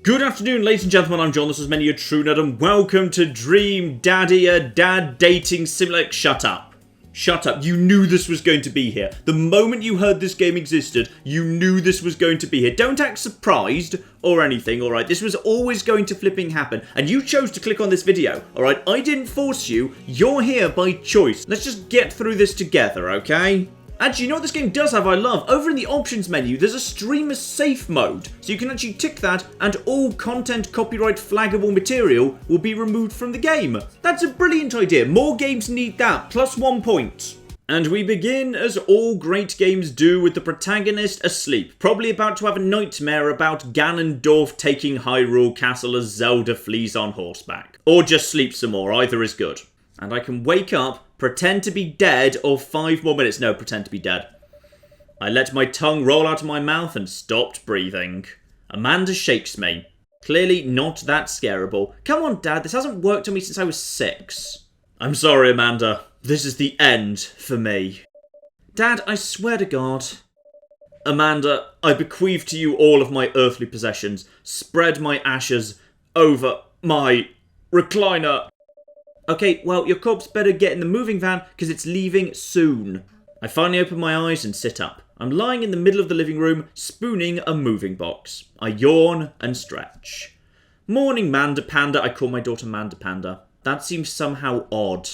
Good afternoon, ladies and gentlemen, I'm John, this is Many a True Nerd, and welcome to Dream Daddy, a dad dating simulator. Shut up. Shut up. You knew this was going to be here. The moment you heard this game existed, you knew this was going to be here. Don't act surprised or anything, alright? This was always going to flipping happen, and you chose to click on this video, alright? I didn't force you. You're here by choice. Let's just get through this together, okay? Actually, you know what this game does have I love? Over in the options menu, there's a streamer safe mode. So you can actually tick that and all content copyright flaggable material will be removed from the game. That's a brilliant idea. More games need that. Plus 1 point. And we begin, as all great games do, with the protagonist asleep. Probably about to have a nightmare about Ganondorf taking Hyrule Castle as Zelda flees on horseback. Or just sleep some more. Either is good. And I can wake up, pretend to be dead, or 5 more minutes. No, pretend to be dead. I let my tongue roll out of my mouth and stopped breathing. Amanda shakes me. Clearly not that scareable. Come on, Dad, this hasn't worked on me since I was 6. I'm sorry, Amanda. This is the end for me. Dad, I swear to God. Amanda, I bequeath to you all of my earthly possessions. Spread my ashes over my recliner. Okay, well, your corpse better get in the moving van, because it's leaving soon. I finally open my eyes and sit up. I'm lying in the middle of the living room, spooning a moving box. I yawn and stretch. Morning, Manda Panda. I call my daughter Manda Panda. That seems somehow odd.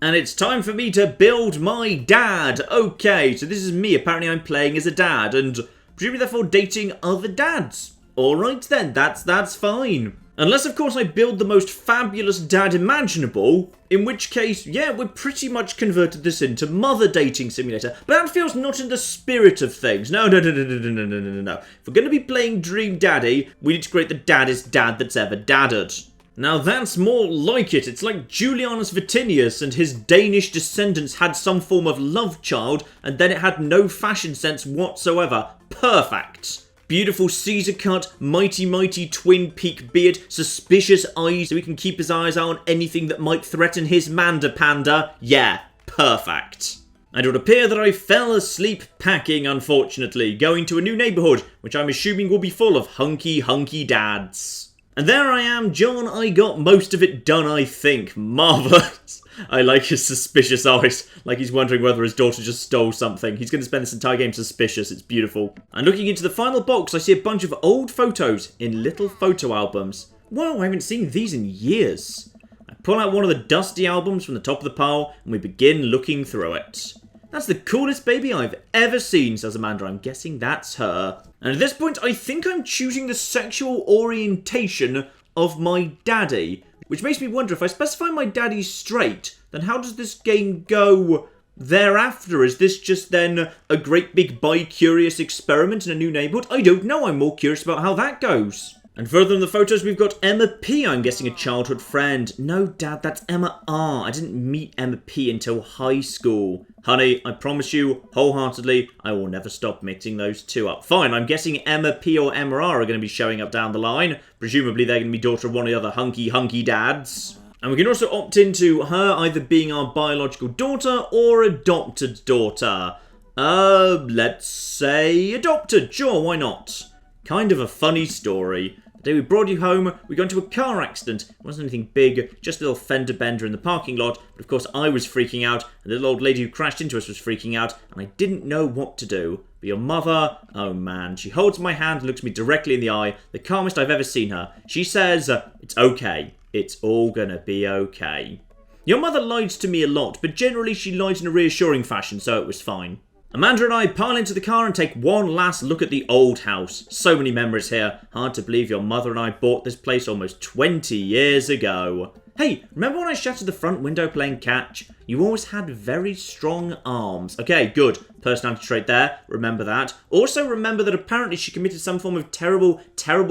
And it's time for me to build my dad. Okay, so this is me. Apparently I'm playing as a dad, and presumably therefore dating other dads. Alright then, that's fine. Unless, of course, I build the most fabulous dad imaginable, in which case, yeah, we're pretty much converted this into mother dating simulator. But that feels not in the spirit of things. No. If we're going to be playing Dream Daddy, we need to create the daddest dad that's ever dadded. Now that's more like it. It's like Julianus Vatinius and his Danish descendants had some form of love child, and then it had no fashion sense whatsoever. Perfect. Beautiful Caesar cut, mighty twin peak beard, suspicious eyes so he can keep his eyes on anything that might threaten his Manda Panda. Yeah, perfect. And it would appear that I fell asleep packing, unfortunately, going to a new neighbourhood, which I'm assuming will be full of hunky dads. And there I am, John, I got most of it done, I think. Marvellous. I like his suspicious eyes, like he's wondering whether his daughter just stole something. He's going to spend this entire game suspicious, it's beautiful. And looking into the final box, I see a bunch of old photos in little photo albums. Wow, I haven't seen these in years. I pull out one of the dusty albums from the top of the pile, and we begin looking through it. That's the coolest baby I've ever seen, says Amanda. I'm guessing that's her. And at this point, I think I'm choosing the sexual orientation of my daddy. Which makes me wonder, if I specify my daddy straight, then how does this game go thereafter? Is this just then a great big bi-curious experiment in a new neighbourhood? I don't know, I'm more curious about how that goes. And further in the photos, we've got Emma P, I'm guessing a childhood friend. No, Dad, that's Emma R. I didn't meet Emma P until high school. Honey, I promise you, wholeheartedly, I will never stop mixing those two up. Fine, I'm guessing Emma P or Emma R are going to be showing up down the line. Presumably they're going to be daughter of one of the other hunky dads. And we can also opt into her either being our biological daughter or adopted daughter. Let's say adopted. Sure, why not? Kind of a funny story. The day we brought you home, we got into a car accident. It wasn't anything big, just a little fender bender in the parking lot. But of course I was freaking out, and the little old lady who crashed into us was freaking out, and I didn't know what to do. But your mother, oh man, she holds my hand and looks me directly in the eye, the calmest I've ever seen her. She says, it's okay. It's all gonna be okay. Your mother lied to me a lot, but generally she lied in a reassuring fashion, so it was fine. Amanda and I pile into the car and take one last look at the old house. So many memories here. Hard to believe your mother and I bought this place almost 20 years ago. Hey, remember when I shattered the front window playing catch? You always had very strong arms. Okay, good. Personality trait there. Remember that. Also remember that apparently she committed some form of terrible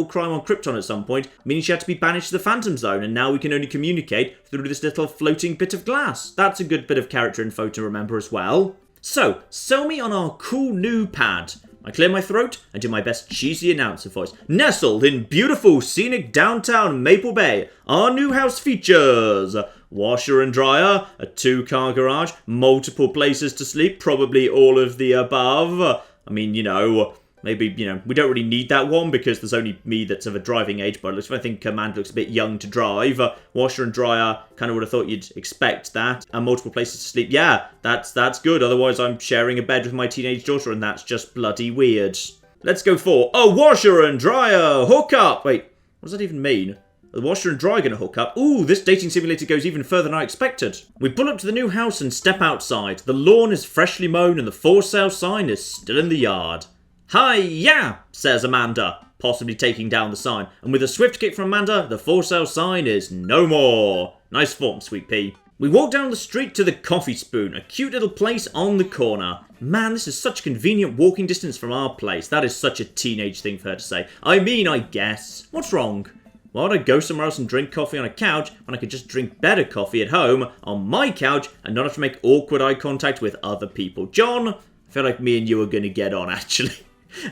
crime on Krypton at some point, meaning she had to be banished to the Phantom Zone, and now we can only communicate through this little floating bit of glass. That's a good bit of character info to remember as well. So, sell me on our cool new pad. I clear my throat and do my best cheesy announcer voice. Nestled in beautiful, scenic downtown Maple Bay, our new house features washer and dryer, a 2-car garage, multiple places to sleep, probably all of the above. I mean, you know, Maybe, you know, we don't really need that one because there's only me that's of a driving age, but I think Amanda looks a bit young to drive. Washer and dryer, kind of would have thought you'd expect that. And multiple places to sleep. Yeah, that's good. Otherwise, I'm sharing a bed with my teenage daughter, and that's just bloody weird. Let's go for, washer and dryer, hook up. Wait, what does that even mean? The washer and dryer gonna hook up. Ooh, this dating simulator goes even further than I expected. We pull up to the new house and step outside. The lawn is freshly mown and the for sale sign is still in the yard. Hi-ya, says Amanda, possibly taking down the sign. And with a swift kick from Amanda, the for sale sign is no more. Nice form, Sweet Pea. We walk down the street to the Coffee Spoon, a cute little place on the corner. Man, this is such a convenient walking distance from our place. That is such a teenage thing for her to say. I mean, I guess. What's wrong? Why would I go somewhere else and drink coffee on a couch when I could just drink better coffee at home on my couch and not have to make awkward eye contact with other people? John, I feel like me and you are going to get on, actually.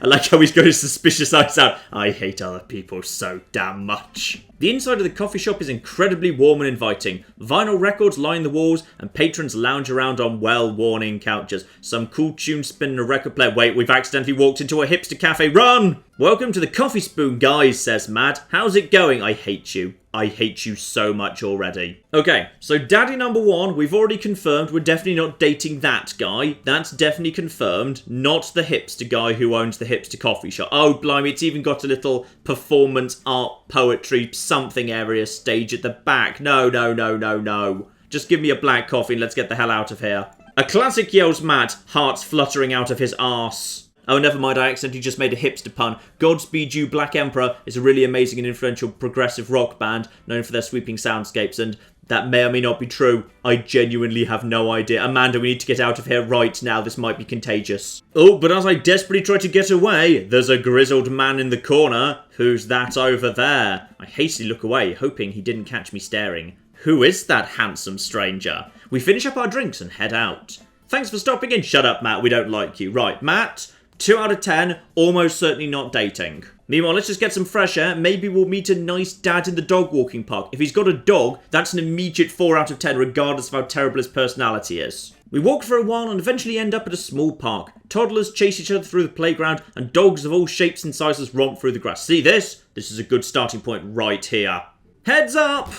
I like how he's got his suspicious eyes out. I hate other people so damn much. The inside of the coffee shop is incredibly warm and inviting. Vinyl records line the walls and patrons lounge around on well-worn-in couches. Some cool tunes spinning a record player. Wait, we've accidentally walked into a hipster cafe. Run! Welcome to the Coffee Spoon, guys, says Matt. How's it going? I hate you. I hate you so much already. Okay, so daddy number one, we've already confirmed we're definitely not dating that guy. That's definitely confirmed. Not the hipster guy who owns the hipster coffee shop. Oh, blimey, it's even got a little performance art, poetry, something area stage at the back. No, no, no, no, no. Just give me a black coffee and let's get the hell out of here. A classic, yells Matt, hearts fluttering out of his arse. Oh, never mind, I accidentally just made a hipster pun. Godspeed You Black Emperor is a really amazing and influential progressive rock band known for their sweeping soundscapes, and that may or may not be true. I genuinely have no idea. Amanda, we need to get out of here right now. This might be contagious. Oh, but as I desperately try to get away, there's a grizzled man in the corner. Who's that over there? I hastily look away, hoping he didn't catch me staring. Who is that handsome stranger? We finish up our drinks and head out. Thanks for stopping in. Shut up, Matt. We don't like you. Right, Matt? 2 out of 10, almost certainly not dating. Meanwhile, let's just get some fresh air. Maybe we'll meet a nice dad in the dog walking park. If he's got a dog, that's an immediate 4 out of 10, regardless of how terrible his personality is. We walk for a while and eventually end up at a small park. Toddlers chase each other through the playground, and dogs of all shapes and sizes romp through the grass. See this? This is a good starting point right here. Heads up!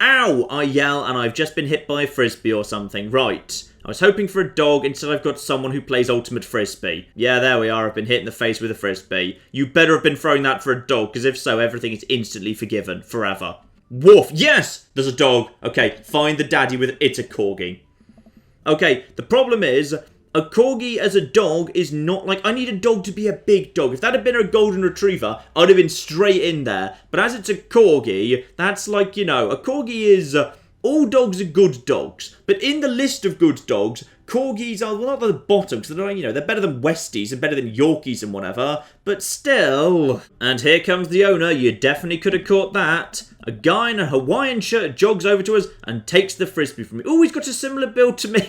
Ow! I yell, and I've just been hit by a frisbee or something. Right. I was hoping for a dog, instead I've got someone who plays ultimate frisbee. Yeah, there we are, I've been hit in the face with a frisbee. You better have been throwing that for a dog, because if so, everything is instantly forgiven, forever. Woof! Yes! There's a dog. Okay, find the daddy with it. It's a corgi. Okay, the problem is, a corgi as a dog is not like... I need a dog to be a big dog. If that had been a golden retriever, I'd have been straight in there. But as it's a corgi, that's like, you know, a corgi is... all dogs are good dogs, but in the list of good dogs, corgis are, well, not at the bottom, because they're, you know, they're better than Westies and better than Yorkies and whatever, but still. And here comes the owner, you definitely could have caught that. A guy in a Hawaiian shirt jogs over to us and takes the frisbee from me. Oh, he's got a similar build to me.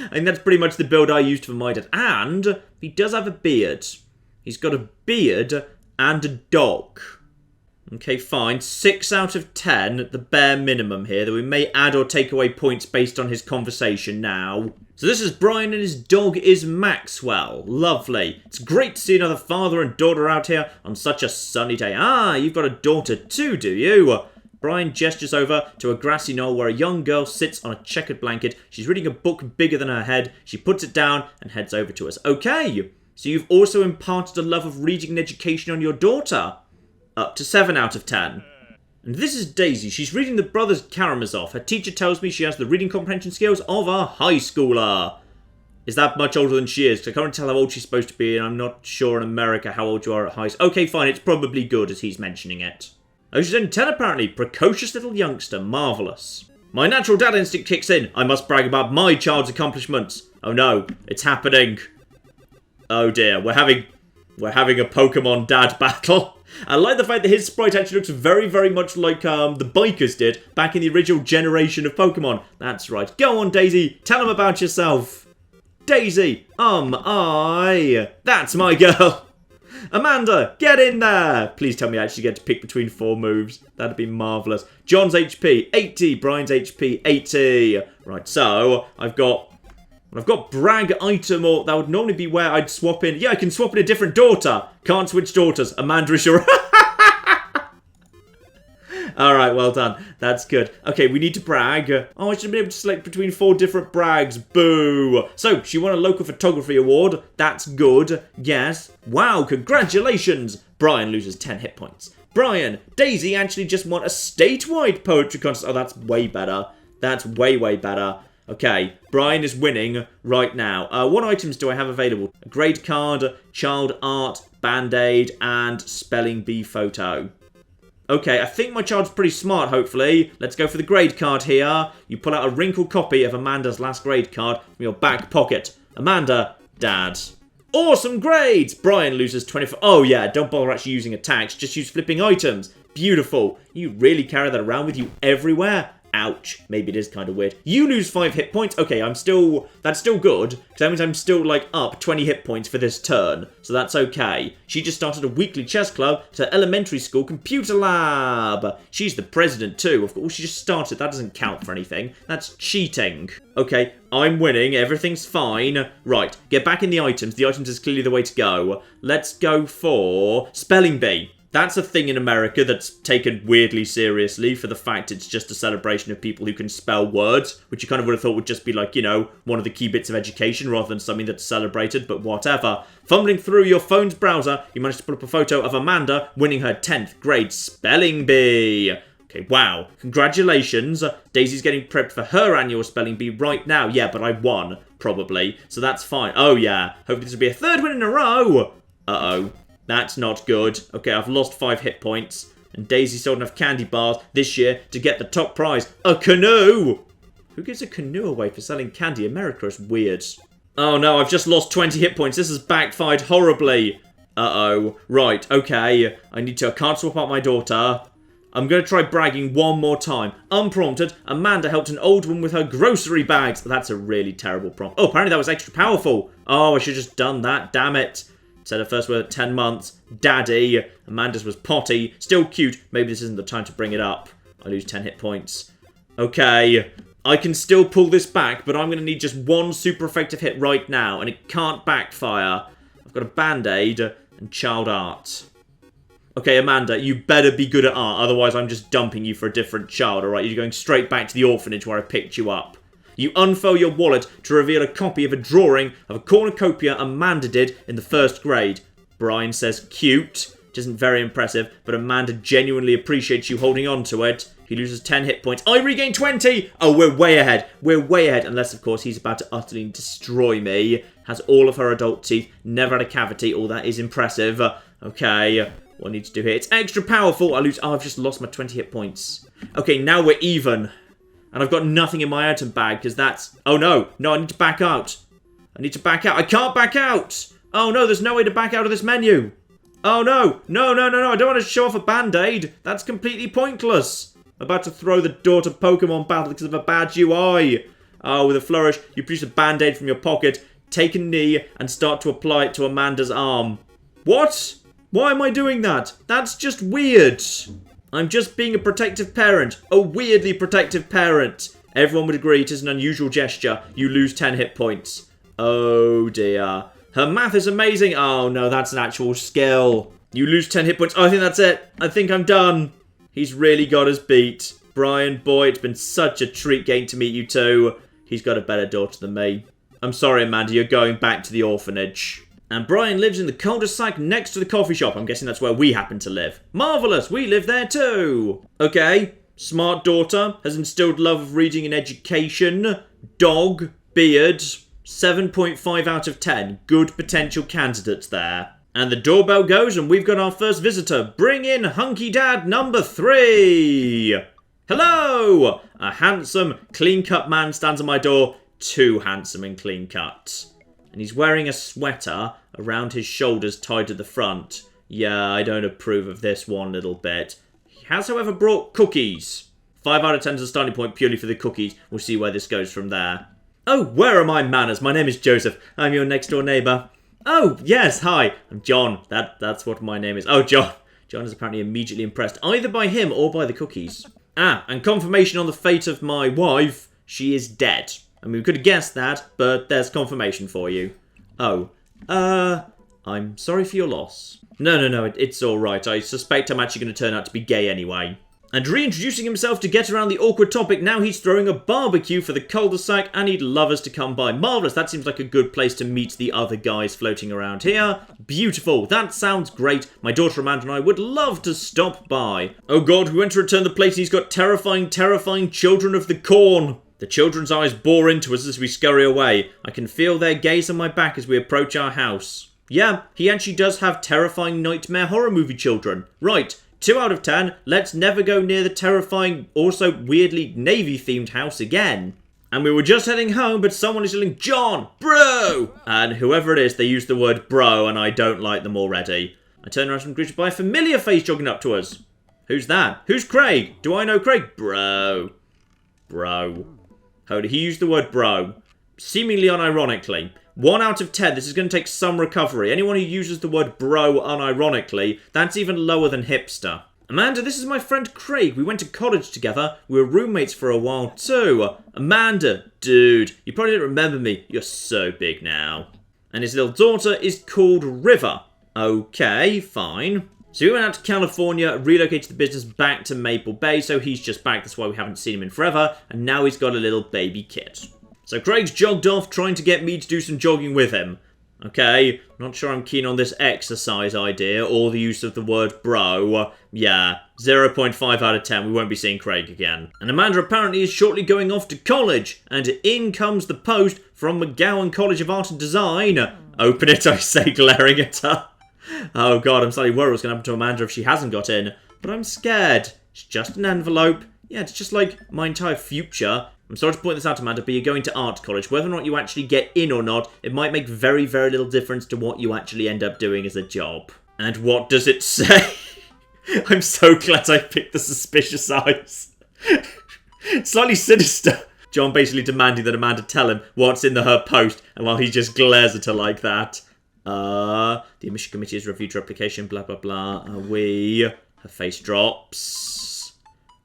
I think that's pretty much the build I used for my dad. And he does have a beard. He's got a beard and a dog. Okay, fine. 6 out of 10, the bare minimum here, that we may add or take away points based on his conversation now. So this is Brian and his dog is Maxwell. Lovely. It's great to see another father and daughter out here on such a sunny day. Ah, you've got a daughter too, do you? Brian gestures over to a grassy knoll where a young girl sits on a checkered blanket. She's reading a book bigger than her head. She puts it down and heads over to us. Okay, so you've also imparted a love of reading and education on your daughter. Up to 7 out of 10. And this is Daisy. She's reading the Brothers Karamazov. Her teacher tells me she has the reading comprehension skills of a high schooler. Is that much older than she is? Because I can't tell how old she's supposed to be, and I'm not sure in America how old you are at high school. Okay, fine, it's probably good as he's mentioning it. Oh, she's only 10 apparently. Precocious little youngster. Marvellous. My natural dad instinct kicks in. I must brag about my child's accomplishments. Oh no, it's happening. Oh dear, we're having a Pokemon dad battle. I like the fact that his sprite actually looks very, very much like the bikers did back in the original generation of Pokemon. That's right. Go on, Daisy. Tell them about yourself. Daisy. That's my girl. Amanda, get in there. Please tell me I actually get to pick between 4 moves. That'd be marvellous. John's HP, 80. Brian's HP, 80. Right, so I've got And I've got brag item, or that would normally be where I'd swap in. Yeah, I can swap in a different daughter. Can't switch daughters. Amanda is your... Alright, well done. That's good. Okay, we need to brag. Oh, I should have been able to select between 4 different brags. Boo. So, she won a local photography award. That's good. Yes. Wow, congratulations. Brian loses 10 hit points. Brian, Daisy actually just won a statewide poetry contest. Oh, that's way better. That's way, way better. Okay, Brian is winning right now. What items do I have available? A grade card, child art, band-aid, and spelling bee photo. Okay, I think my child's pretty smart, hopefully. Let's go for the grade card here. You pull out a wrinkled copy of Amanda's last grade card from your back pocket. Amanda, Dad. Awesome grades! Brian loses 24... Oh, yeah, don't bother actually using attacks. Just use flipping items. Beautiful. You really carry that around with you everywhere? Ouch. Maybe it is kind of weird. You lose 5 hit points. Okay, I'm still... That's still good. Because that means I'm still, like, up 20 hit points for this turn. So that's okay. She just started a weekly chess club at her elementary school computer lab. She's the president, too. Of course, she just started. That doesn't count for anything. That's cheating. Okay, I'm winning. Everything's fine. Right, get back in the items. The items is clearly the way to go. Let's go for spelling bee. That's a thing in America that's taken weirdly seriously for the fact it's just a celebration of people who can spell words, which you kind of would have thought would just be like, you know, one of the key bits of education rather than something that's celebrated, but whatever. Fumbling through your phone's browser, you managed to pull up a photo of Amanda winning her 10th grade spelling bee. Okay, wow. Congratulations. Daisy's getting prepped for her annual spelling bee right now. Yeah, but I won, probably, so that's fine. Oh, yeah. Hopefully this will be a 3rd win in a row. Uh-oh. That's not good. Okay, I've lost 5 hit points. And Daisy sold enough candy bars this year to get the top prize. A canoe! Who gives a canoe away for selling candy? America is weird. Oh no, I've just lost 20 hit points. This has backfired horribly. Uh-oh. Right, okay. I can't swap out my daughter. I'm going to try bragging one more time. Unprompted, Amanda helped an old woman with her grocery bags. That's a really terrible prompt. Oh, apparently that was extra powerful. Oh, I should have just done that. Damn it. Said her first word at 10 months. Daddy. Amanda's was potty. Still cute. Maybe this isn't the time to bring it up. I lose 10 hit points. Okay. I can still pull this back, but I'm going to need just one super effective hit right now, and it can't backfire. I've got a band-aid and child art. Okay, Amanda, you better be good at art, otherwise I'm just dumping you for a different child, alright? You're going straight back to the orphanage where I picked you up. You unfurl your wallet to reveal a copy of a drawing of a cornucopia Amanda did in the 1st grade. Brian says cute, which isn't very impressive, but Amanda genuinely appreciates you holding on to it. He loses 10 hit points. I regain 20! Oh, we're way ahead. We're way ahead, unless, of course, he's about to utterly destroy me. Has all of her adult teeth, never had a cavity. All that is impressive. Okay, what I need to do here? It's extra powerful. I lose... Oh, I've just lost my 20 hit points. Okay, now we're even. And I've got nothing in my item bag, because that's... Oh, no. No, I need to back out. I need to back out. I can't back out! Oh, no, there's no way to back out of this menu. Oh, no. No, no, no, no. I don't want to show off a band-aid. That's completely pointless. I'm about to throw the door to Pokemon battle because of a bad UI. Oh, with a flourish, you produce a band-aid from your pocket, take a knee, and start to apply it to Amanda's arm. What? Why am I doing that? That's just weird. I'm just being a protective parent. A weirdly protective parent. Everyone would agree it is an unusual gesture. You lose 10 hit points. Oh dear. Her math is amazing. Oh no, that's an actual skill. You lose 10 hit points. Oh, I think that's it. I think I'm done. He's really got us beat. Brian, boy, it's been such a treat getting to meet you too. He's got a better daughter than me. I'm sorry, Amanda, you're going back to the orphanage. And Brian lives in the cul-de-sac next to the coffee shop. I'm guessing that's where we happen to live. Marvellous, we live there too. Okay, smart daughter, has instilled love of reading and education. Dog, beard, 7.5 out of 10. Good potential candidates there. And the doorbell goes and we've got our first visitor. Bring in Hunky Dad number 3. Hello! A handsome, clean-cut man stands at my door. Too handsome and clean-cut. And he's wearing a sweater around his shoulders tied to the front. Yeah, I don't approve of this one little bit. He has, however, brought cookies. 5 out of 10 is a starting point purely for the cookies. We'll see where this goes from there. Oh, where are my manners? My name is Joseph. I'm your next-door neighbour. Oh, yes, hi. I'm John. That's what my name is. Oh, John. John is apparently immediately impressed, either by him or by the cookies. Ah, and confirmation on the fate of my wife. She is dead. I mean, we could have guessed that, but there's confirmation for you. Oh, I'm sorry for your loss. No, it's alright. I suspect I'm actually going to turn out to be gay anyway. And reintroducing himself to get around the awkward topic, now he's throwing a barbecue for the cul-de-sac and he'd love us to come by. Marvellous, that seems like a good place to meet the other guys floating around here. Beautiful, that sounds great. My daughter Amanda and I would love to stop by. Oh god, we went to return the plate and he's got terrifying children of the corn. The children's eyes bore into us as we scurry away. I can feel their gaze on my back as we approach our house. Yeah, he actually does have terrifying nightmare horror movie children. Right. 2 out of 10, let's never go near the terrifying, also weirdly Navy-themed house again. And we were just heading home, but someone is yelling, John, bro! And whoever it is, they use the word bro, and I don't like them already. I turn around and greeted by a familiar face jogging up to us. Who's that? Who's Craig? Do I know Craig? Bro. Hold it, he used the word bro. Seemingly unironically. 1 out of 10, this is going to take some recovery. Anyone who uses the word bro unironically, that's even lower than hipster. Amanda, this is my friend Craig. We went to college together. We were roommates for a while too. Amanda, dude, you probably didn't remember me. You're so big now. And his little daughter is called River. Okay, fine. So we went out to California, relocated the business back to Maple Bay, so he's just back. That's why we haven't seen him in forever. And now he's got a little baby kid. So Craig's jogged off, trying to get me to do some jogging with him. Okay, not sure I'm keen on this exercise idea, or the use of the word bro. Yeah, 0.5 out of 10, we won't be seeing Craig again. And Amanda apparently is shortly going off to college, and in comes the post from McGowan College of Art and Design. Open it, I say, glaring at her. Oh god, I'm slightly worried what's going to happen to Amanda if she hasn't got in. But I'm scared. It's just an envelope. Yeah, it's just like my entire future. I'm sorry to point this out, Amanda, but you're going to art college. Whether or not you actually get in or not, it might make very, very little difference to what you actually end up doing as a job. And what does it say? I'm so glad I picked the suspicious eyes. Slightly sinister. John basically demanding that Amanda tell him what's in her post, and while he just glares at her like that. The admission committee has reviewed your application, blah, blah, blah. Her face drops.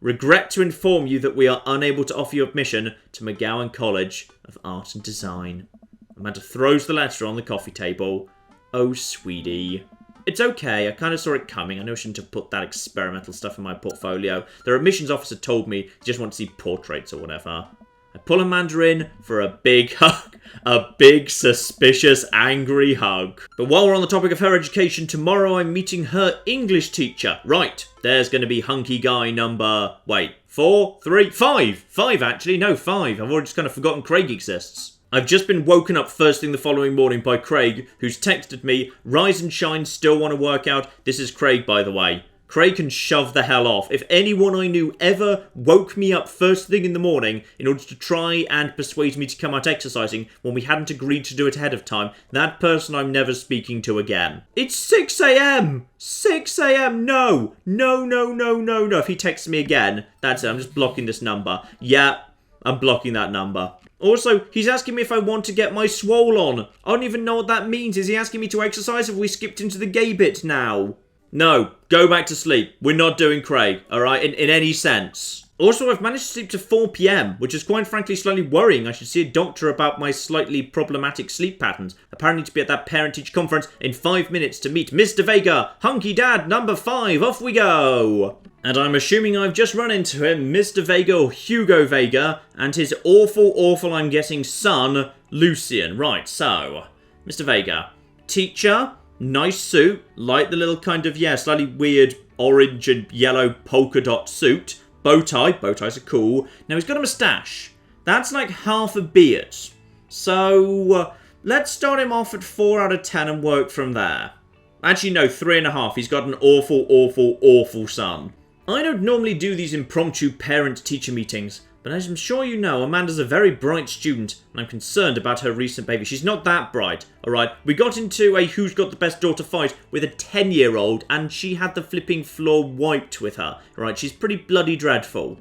Regret to inform you that we are unable to offer you admission to McGowan College of Art and Design. Amanda throws the letter on the coffee table. Oh, sweetie. It's okay, I kind of saw it coming. I know I shouldn't have put that experimental stuff in my portfolio. Their admissions officer told me he just wanted to see portraits or whatever. I pull Amanda in for a big hug. A big, suspicious, angry hug. But while we're on the topic of her education, tomorrow I'm meeting her English teacher. Right, there's going to be hunky guy number... Wait, 4, 3, 5. 5, actually. No, 5. I've already just kind of forgotten Craig exists. I've just been woken up first thing the following morning by Craig, who's texted me, rise and shine, still want to work out. This is Craig, by the way. Craig can shove the hell off. If anyone I knew ever woke me up first thing in the morning in order to try and persuade me to come out exercising when we hadn't agreed to do it ahead of time, that person I'm never speaking to again. It's 6 a.m. 6 a.m. No. If he texts me again, that's it. I'm just blocking this number. Yeah, I'm blocking that number. Also, he's asking me if I want to get my swole on. I don't even know what that means. Is he asking me to exercise? Have we skipped into the gay bit now? No, go back to sleep. We're not doing Craig, alright, in any sense. Also, I've managed to sleep to 4 p.m, which is quite frankly slightly worrying. I should see a doctor about my slightly problematic sleep patterns. Apparently to be at that parentage conference in 5 minutes to meet Mr. Vega, hunky dad number 5. Off we go. And I'm assuming I've just run into him, Mr. Vega or Hugo Vega, and his awful, I'm guessing, son, Lucian. Right, so, Mr. Vega, teacher... Nice suit, like the little kind of, slightly weird orange and yellow polka dot suit. Bow tie, bow ties are cool. Now he's got a moustache. That's like half a beard. So, let's start him off at 4 out of 10 and work from there. Actually, no, 3.5. He's got an awful son. I don't normally do these impromptu parent-teacher meetings, but as I'm sure you know, Amanda's a very bright student, and I'm concerned about her recent baby. She's not that bright, alright? We got into a who's got the best daughter fight with a 10-year-old, and she had the flipping floor wiped with her. Alright, she's pretty bloody dreadful.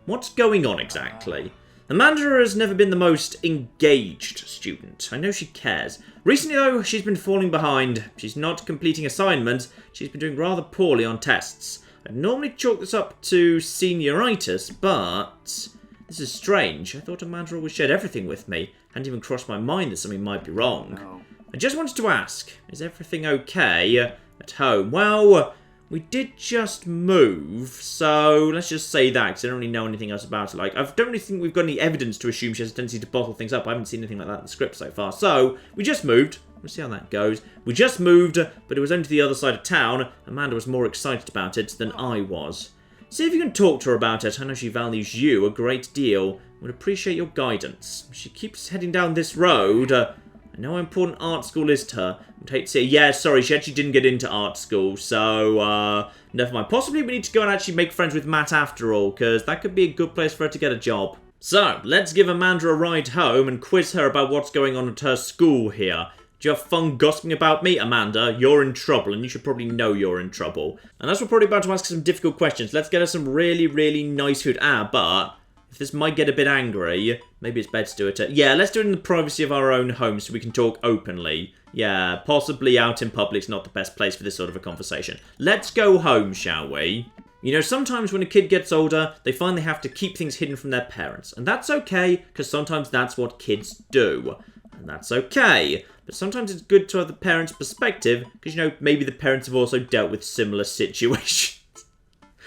What's going on exactly? Amanda has never been the most engaged student. I know she cares. Recently, though, she's been falling behind. She's not completing assignments. She's been doing rather poorly on tests. I'd normally chalk this up to senioritis, but This is strange. I thought Amanda always shared everything with me. Hadn't even crossed my mind that something might be wrong. No. I just wanted to ask, is everything okay at home? Well, we did just move, so let's just say that, because I don't really know anything else about it. Like, I don't really think we've got any evidence to assume she has a tendency to bottle things up. I haven't seen anything like that in the script so far. So, we just moved. We'll see how that goes. We just moved, but it was only to the other side of town. Amanda was more excited about it than I was. See if you can talk to her about it. I know she values you a great deal. Would appreciate your guidance. She keeps heading down this road. I know how important art school is to her. I'd hate to say, yeah, sorry, she actually didn't get into art school, so, never mind. Possibly we need to go and actually make friends with Matt after all, because that could be a good place for her to get a job. So, let's give Amanda a ride home and quiz her about what's going on at her school here. Do you have fun gossiping about me? Amanda, you're in trouble, and you should probably know you're in trouble. And as we're probably about to ask some difficult questions, let's get her some really, really nice food. But if this might get a bit angry, maybe it's better to do it yeah, let's do it in the privacy of our own home so we can talk openly. Yeah, possibly out in public's not the best place for this sort of a conversation. Let's go home, shall we? You know, sometimes when a kid gets older, they find they have to keep things hidden from their parents. And that's okay, because sometimes that's what kids do. And that's okay. But sometimes it's good to have the parents' perspective, because, you know, maybe the parents have also dealt with similar situations.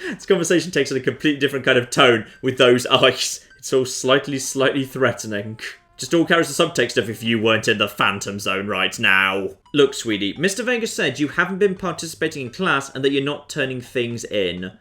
This conversation takes on a completely different kind of tone with those eyes. It's all slightly threatening. Just all carries the subtext of if you weren't in the phantom zone right now. Look, sweetie, Mr. Vega said you haven't been participating in class and that you're not turning things in.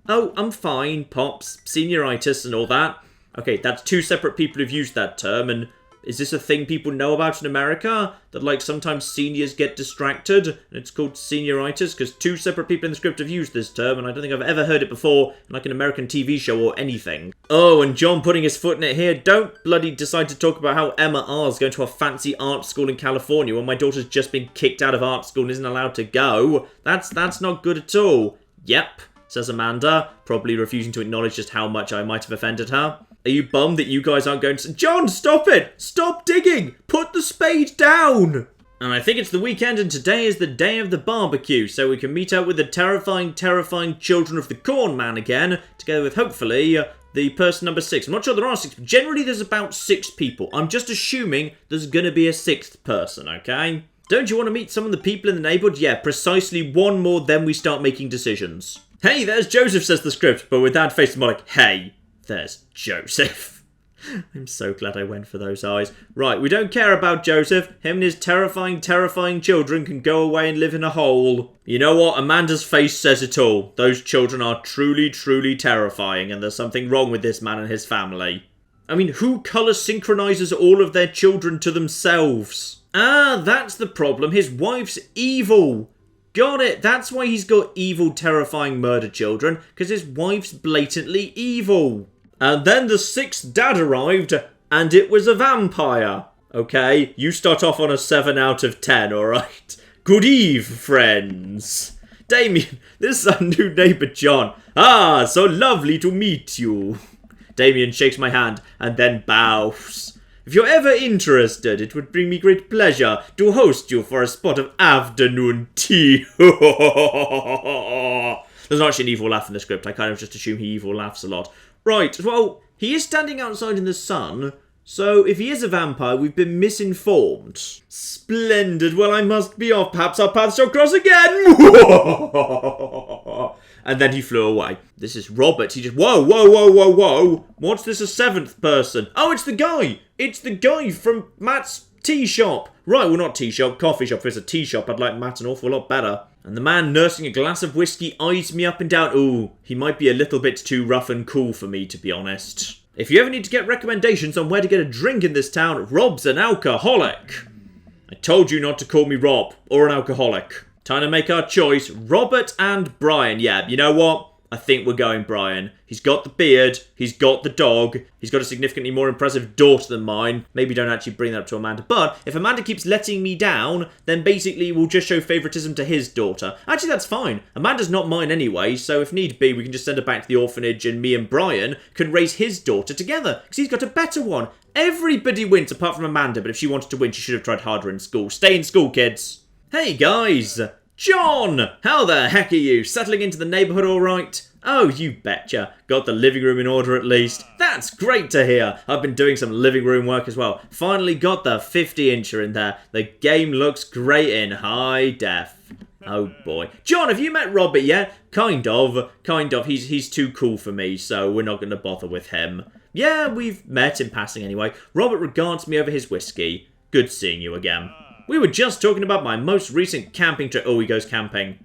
Oh, I'm fine, Pops, senioritis and all that. Okay, that's two separate people who've used that term, and is this a thing people know about in America? That, like, sometimes seniors get distracted, and it's called senioritis? Because two separate people in the script have used this term, and I don't think I've ever heard it before in, like, an American TV show or anything. Oh, and John putting his foot in it here. Don't bloody decide to talk about how Emma R's going to a fancy art school in California when my daughter's just been kicked out of art school and isn't allowed to go. That's not good at all. Yep, says Amanda, probably refusing to acknowledge just how much I might have offended her. Are you bummed that you guys aren't going to... John, stop it! Stop digging! Put the spade down! And I think it's the weekend and today is the day of the barbecue, so we can meet up with the terrifying children of the Corn Man again, together with, hopefully, the person number 6. I'm not sure there are 6, but generally there's about 6 people. I'm just assuming there's going to be a 6th person, okay? Don't you want to meet some of the people in the neighbourhood? Yeah, precisely one more, then we start making decisions. Hey, there's Joseph, says the script, but with that face, I'm like, hey. There's Joseph. I'm so glad I went for those eyes. Right, we don't care about Joseph. Him and his terrifying children can go away and live in a hole. You know what? Amanda's face says it all. Those children are truly terrifying, and there's something wrong with this man and his family. I mean, who colour synchronizes all of their children to themselves? Ah, that's the problem. His wife's evil. Got it. That's why he's got evil, terrifying murder children, because his wife's blatantly evil. And then the 6th dad arrived, and it was a vampire. Okay, you start off on a 7 out of 10, alright? Good eve, friends. Damien, this is our new neighbour John. Ah, so lovely to meet you. Damien shakes my hand, and then bows. If you're ever interested, it would bring me great pleasure to host you for a spot of afternoon tea. There's not actually an evil laugh in the script. I kind of just assume he evil laughs a lot. Right, well, he is standing outside in the sun, so if he is a vampire, we've been misinformed. Splendid. Well, I must be off. Perhaps our paths shall cross again. And then he flew away. This is Robert. He just... Whoa. What's this, a 7th person? Oh, it's the guy. It's the guy from Matt's tea shop. Right, well, not tea shop, coffee shop. If it's a tea shop, I'd like Matt an awful lot better. And the man nursing a glass of whiskey eyes me up and down. Ooh, he might be a little bit too rough and cool for me, to be honest. If you ever need to get recommendations on where to get a drink in this town, Rob's an alcoholic. I told you not to call me Rob, or an alcoholic. Time to make our choice. Robert and Brian. Yeah, you know what? I think we're going Brian. He's got the beard. He's got the dog. He's got a significantly more impressive daughter than mine. Maybe don't actually bring that up to Amanda. But if Amanda keeps letting me down, then basically we'll just show favouritism to his daughter. Actually, that's fine. Amanda's not mine anyway, so if need be, we can just send her back to the orphanage and me and Brian can raise his daughter together. Because he's got a better one. Everybody wins apart from Amanda, but if she wanted to win, she should have tried harder in school. Stay in school, kids. Hey guys, John! How the heck are you? Settling into the neighbourhood all right? Oh, you betcha. Got the living room in order at least. That's great to hear. I've been doing some living room work as well. Finally got the 50-incher in there. The game looks great in high def. Oh boy. John, have you met Robert yet? Kind of. He's too cool for me, so we're not going to bother with him. Yeah, we've met in passing anyway. Robert regards me over his whiskey. Good seeing you again. We were just talking about my most recent camping trip. Oh, he goes camping.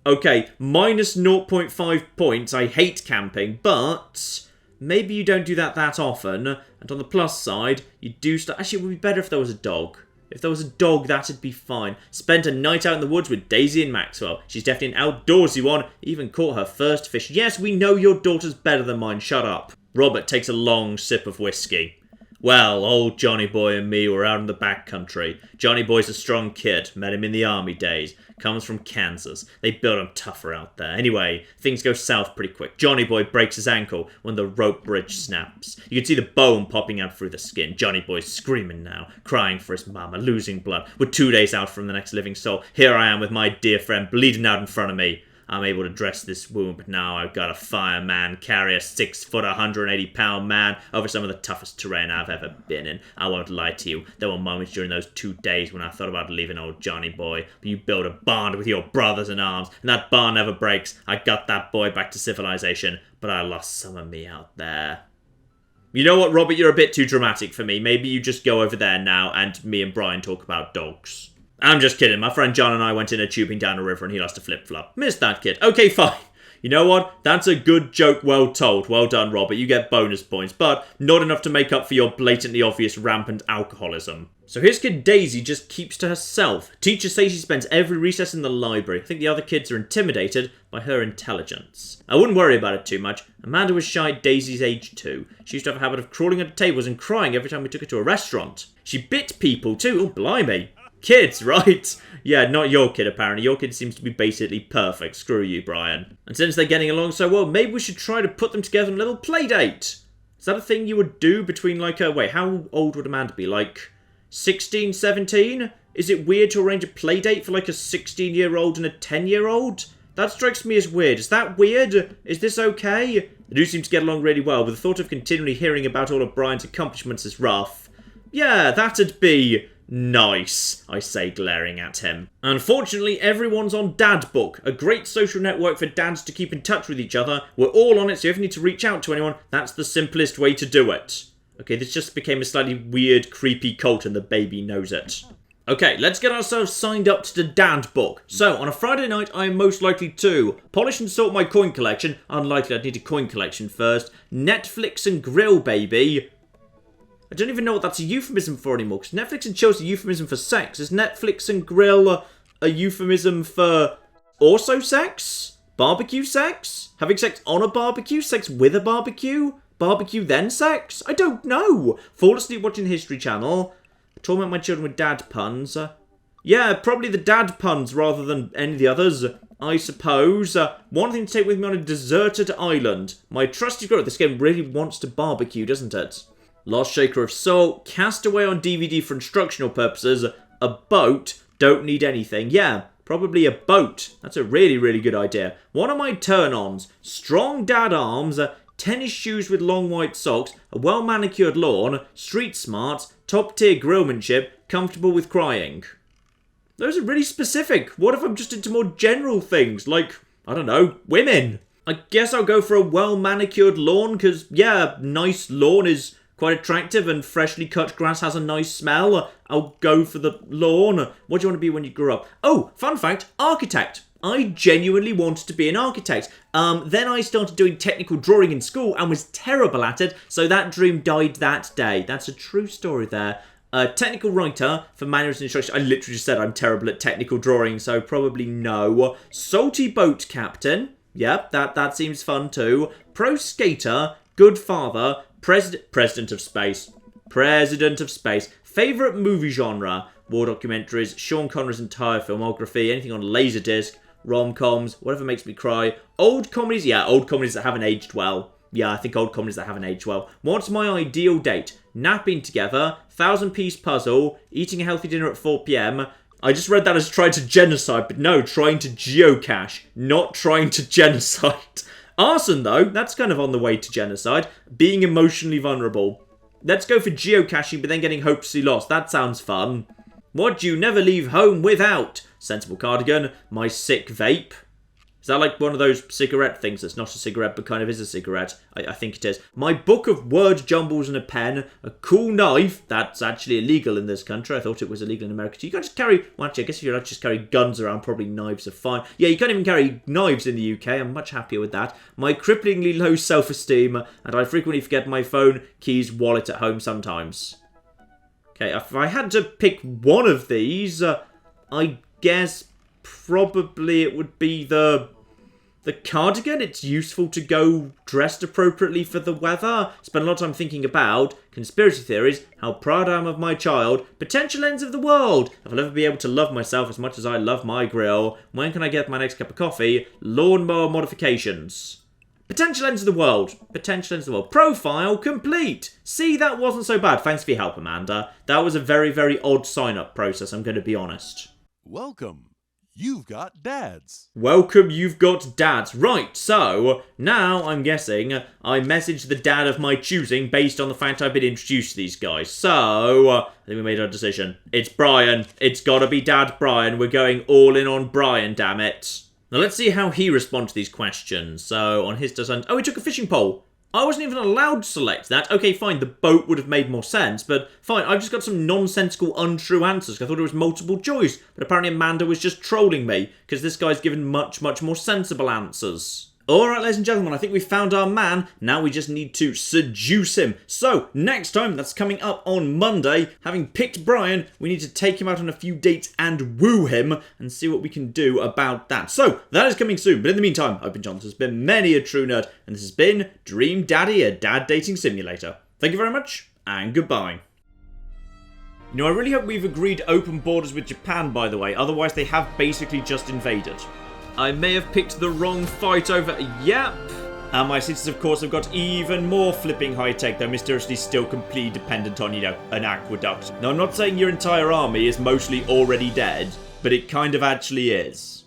Okay, minus 0.5 points. I hate camping, but maybe you don't do that often. And on the plus side, you do start... Actually, it would be better if there was a dog. If there was a dog, that'd be fine. Spent a night out in the woods with Daisy and Maxwell. She's definitely an outdoorsy one. Even caught her first fish. Yes, we know your daughter's better than mine. Shut up. Robert takes a long sip of whiskey. Well, old Johnny Boy and me were out in the back country. Johnny Boy's a strong kid. Met him in the army days. Comes from Kansas. They build him tougher out there. Anyway, things go south pretty quick. Johnny Boy breaks his ankle when the rope bridge snaps. You can see the bone popping out through the skin. Johnny Boy's screaming now, crying for his mama, losing blood. We're 2 days out from the next living soul. Here I am with my dear friend bleeding out in front of me. I'm able to dress this wound, but now I've got to fireman, carry a 6 foot, 180 pound man over some of the toughest terrain I've ever been in. I won't lie to you, there were moments during those 2 days when I thought about leaving old Johnny Boy, but you build a bond with your brothers in arms, and that bond never breaks. I got that boy back to civilization, but I lost some of me out there. You know what, Robert, you're a bit too dramatic for me. Maybe you just go over there now, and me and Brian talk about dogs. I'm just kidding. My friend John and I went in a tubing down a river and he lost a flip-flop. Missed that kid. Okay, fine. You know what? That's a good joke well told. Well done, Robert. You get bonus points, but not enough to make up for your blatantly obvious rampant alcoholism. So his kid Daisy just keeps to herself. Teachers say she spends every recess in the library. I think the other kids are intimidated by her intelligence. I wouldn't worry about it too much. Amanda was shy at Daisy's age too. She used to have a habit of crawling under tables and crying every time we took her to a restaurant. She bit people too. Oh, blimey. Kids, right? Yeah, not your kid, apparently. Your kid seems to be basically perfect. Screw you, Brian. And since they're getting along so well, maybe we should try to put them together in a little play date. Is that a thing you would do between, like, wait, how old would Amanda be? Like, 16, 17? Is it weird to arrange a play date for, like, a 16-year-old and a 10-year-old? That strikes me as weird. Is that weird? Is this okay? They do seem to get along really well, but the thought of continually hearing about all of Brian's accomplishments is rough. Yeah, that'd be... nice, I say, glaring at him. Unfortunately, everyone's on Dad Book, a great social network for dads to keep in touch with each other. We're all on it, so if you need to reach out to anyone, that's the simplest way to do it. Okay, this just became a slightly weird, creepy cult and the baby knows it. Okay, let's get ourselves signed up to the Dad Book. So, on a Friday night, I am most likely to polish and sort my coin collection. Unlikely, I'd need a coin collection first. Netflix and grill, baby. I don't even know what that's a euphemism for anymore, because Netflix and chill is a euphemism for sex. Is Netflix and grill a euphemism for also sex? Barbecue sex? Having sex on a barbecue? Sex with a barbecue? Barbecue then sex? I don't know. Fall asleep watching the History Channel. Torment my children with dad puns. Yeah, probably the dad puns rather than any of the others, I suppose. One thing to take with me on a deserted island. My trusty girl, this game really wants to barbecue, doesn't it? Lost Shaker of Salt, Castaway on DVD for instructional purposes, a boat, don't need anything. Yeah, probably a boat. That's a really, really good idea. What are my turn-ons? Strong dad arms, tennis shoes with long white socks, a well-manicured lawn, street smarts, top-tier grillmanship, comfortable with crying. Those are really specific. What if I'm just into more general things, like, I don't know, women? I guess I'll go for a well-manicured lawn, because, yeah, nice lawn is... quite attractive, and freshly cut grass has a nice smell. I'll go for the lawn. What do you want to be when you grow up? Oh, fun fact, architect. I genuinely wanted to be an architect. Then I started doing technical drawing in school and was terrible at it, so that dream died that day. That's a true story there. Technical writer for manuals and instructions. I literally just said I'm terrible at technical drawing, so probably no. Salty boat captain. Yep, that seems fun too. Pro skater. Good father. President of Space. President of Space. Favourite movie genre? War documentaries, Sean Connery's entire filmography, anything on Laserdisc, rom-coms, whatever makes me cry. Old comedies? Yeah, old comedies that haven't aged well. Yeah, I think old comedies that haven't aged well. What's my ideal date? Napping together, 1,000-piece puzzle, eating a healthy dinner at 4 PM. I just read that as trying to genocide, but no, trying to geocache, not trying to genocide. Arson, though, that's kind of on the way to genocide. Being emotionally vulnerable. Let's go for geocaching, but then getting hopelessly lost. That sounds fun. What you never leave home without? Sensible cardigan, my sick vape. Is that like one of those cigarette things that's not a cigarette but kind of is a cigarette? I think it is. My book of word jumbles and a pen, a cool knife. That's actually illegal in this country. I thought it was illegal in America too. You can't just carry... Well, actually, I guess if you're not just carry guns around, probably knives are fine. Yeah, you can't even carry knives in the UK. I'm much happier with that. My cripplingly low self-esteem, and I frequently forget my phone, keys, wallet at home sometimes. Okay, if I had to pick one of these, I guess probably it would be the cardigan. It's useful to go dressed appropriately for the weather. Spend a lot of time thinking about conspiracy theories, how proud I am of my child, potential ends of the world, if I'll ever be able to love myself as much as I love my grill, when can I get my next cup of coffee, lawnmower modifications. Potential ends of the world. Potential ends of the world. Profile complete. See, that wasn't so bad. Thanks for your help, Amanda. That was a very, very odd sign-up process, I'm going to be honest. Welcome. You've got dads. Welcome, you've got dads. Right, so, now I'm guessing I messaged the dad of my choosing based on the fact I've been introduced to these guys. So, I think we made our decision. It's Brian. It's gotta be Dad Brian. We're going all in on Brian, damn it. Now let's see how he responds to these questions. So, on his design... Oh, he took a fishing pole. I wasn't even allowed to select that. Okay, fine, the boat would have made more sense, but fine, I've just got some nonsensical, untrue answers. I thought it was multiple choice, but apparently Amanda was just trolling me, because this guy's given much, much more sensible answers. Alright, ladies and gentlemen, I think we've found our man. Now we just need to seduce him. So, next time, that's coming up on Monday, having picked Brian, we need to take him out on a few dates and woo him, and see what we can do about that. So, that is coming soon, but in the meantime, I've been John, this has been many a true nerd, and this has been Dream Daddy, a dad dating simulator. Thank you very much, and goodbye. You know, I really hope we've agreed open borders with Japan, by the way, otherwise they have basically just invaded. I may have picked the wrong fight over... Yep. And my sisters, of course, have got even more flipping high-tech, though mysteriously still completely dependent on, you know, an aqueduct. Now, I'm not saying your entire army is mostly already dead, but it kind of actually is.